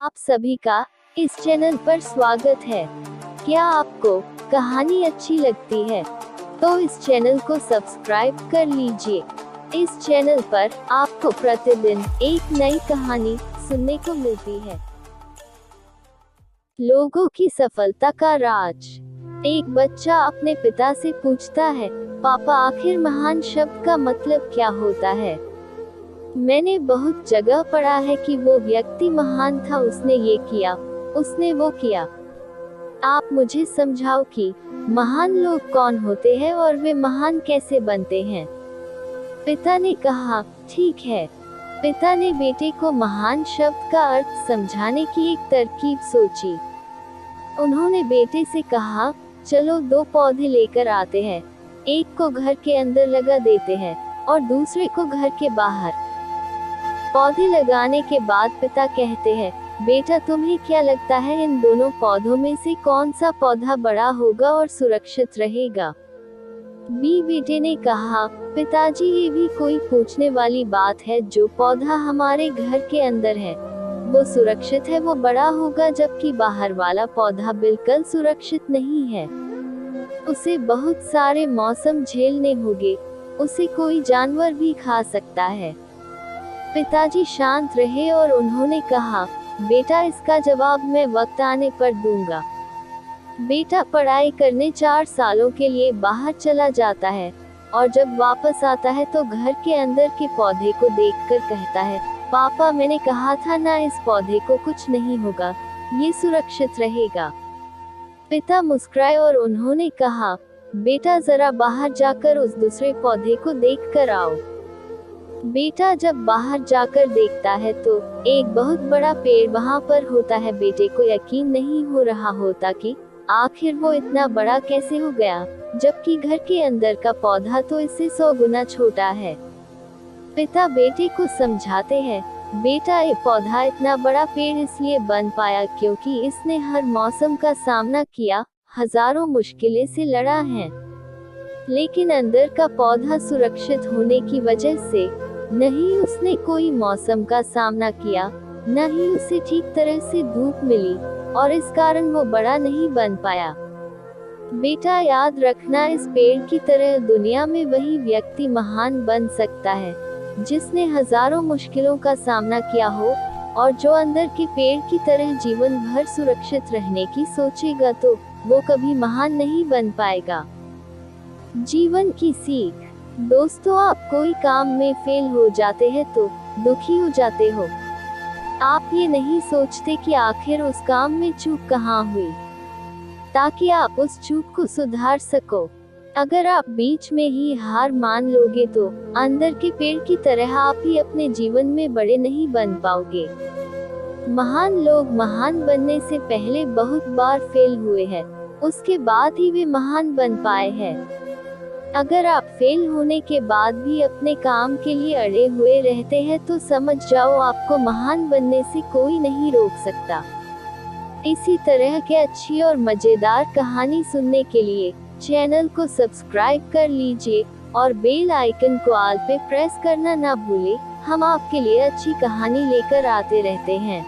आप सभी का इस चैनल पर स्वागत है। क्या आपको कहानी अच्छी लगती है तो इस चैनल को सब्सक्राइब कर लीजिए। इस चैनल पर आपको प्रतिदिन एक नई कहानी सुनने को मिलती है। लोगों की सफलता का राज। एक बच्चा अपने पिता से पूछता है, पापा आखिर महान शब्द का मतलब क्या होता है? मैंने बहुत जगह पढ़ा है कि वो व्यक्ति महान था, उसने ये किया, उसने वो किया। आप मुझे समझाओ कि महान लोग कौन होते हैं और वे महान कैसे बनते हैं। पिता ने कहा, ठीक है। पिता ने बेटे को महान शब्द का अर्थ समझाने की एक तरकीब सोची। उन्होंने बेटे से कहा, चलो 2 पौधे लेकर आते हैं, एक को घर के अंदर लगा देते हैं और दूसरे को घर के बाहर। पौधे लगाने के बाद पिता कहते हैं, बेटा तुम्हें क्या लगता है इन दोनों पौधों में से कौन सा पौधा बड़ा होगा और सुरक्षित रहेगा? बेटे ने कहा, पिताजी ये भी कोई पूछने वाली बात है, जो पौधा हमारे घर के अंदर है वो सुरक्षित है, वो बड़ा होगा, जबकि बाहर वाला पौधा बिल्कुल सुरक्षित नहीं है। उसे बहुत सारे मौसम झेलने होंगे, उसे कोई जानवर भी खा सकता है। पिताजी शांत रहे और उन्होंने कहा, बेटा इसका जवाब मैं वक्त आने पर दूंगा। बेटा पढ़ाई करने 4 सालों के लिए बाहर चला जाता है और जब वापस आता है तो घर के अंदर के पौधे को देखकर कहता है, पापा मैंने कहा था ना, इस पौधे को कुछ नहीं होगा, ये सुरक्षित रहेगा। पिता मुस्कुराए और उन्होंने कहा, बेटा जरा बाहर जाकर उस दूसरे पौधे को देख कर आओ। बेटा जब बाहर जाकर देखता है तो एक बहुत बड़ा पेड़ वहां पर होता है। बेटे को यकीन नहीं हो रहा होता कि आखिर वो इतना बड़ा कैसे हो गया, जबकि घर के अंदर का पौधा तो इससे 100 गुना छोटा है। पिता बेटे को समझाते हैं, बेटा ये पौधा इतना बड़ा पेड़ इसलिए बन पाया क्योंकि इसने हर मौसम का सामना किया, हजारों मुश्किलें से लड़ा है। लेकिन अंदर का पौधा सुरक्षित होने की वजह से नहीं उसने कोई मौसम का सामना किया, न ही उसे ठीक तरह से धूप मिली और इस कारण वो बड़ा नहीं बन पाया। बेटा याद रखना, इस पेड़ की तरह दुनिया में वही व्यक्ति महान बन सकता है जिसने हजारों मुश्किलों का सामना किया हो और जो अंदर के पेड़ की तरह जीवन भर सुरक्षित रहने की सोचेगा तो वो कभी महान नहीं बन पाएगा। जीवन की सीख। दोस्तों, आप कोई काम में फेल हो जाते हैं तो दुखी हो जाते हो। आप ये नहीं सोचते कि आखिर उस काम में चूक कहाँ हुई, ताकि आप उस चूक को सुधार सको। अगर आप बीच में ही हार मान लोगे तो अंदर के पेड़ की तरह आप ही अपने जीवन में बड़े नहीं बन पाओगे। महान लोग महान बनने से पहले बहुत बार फेल हुए हैं, उसके बाद ही वे महान बन पाए हैं। अगर आप फेल होने के बाद भी अपने काम के लिए अड़े हुए रहते हैं तो समझ जाओ आपको महान बनने से कोई नहीं रोक सकता। इसी तरह के अच्छी और मजेदार कहानी सुनने के लिए चैनल को सब्सक्राइब कर लीजिए और बेल आइकन को ऑल पे प्रेस करना ना भूलें। हम आपके लिए अच्छी कहानी लेकर आते रहते हैं।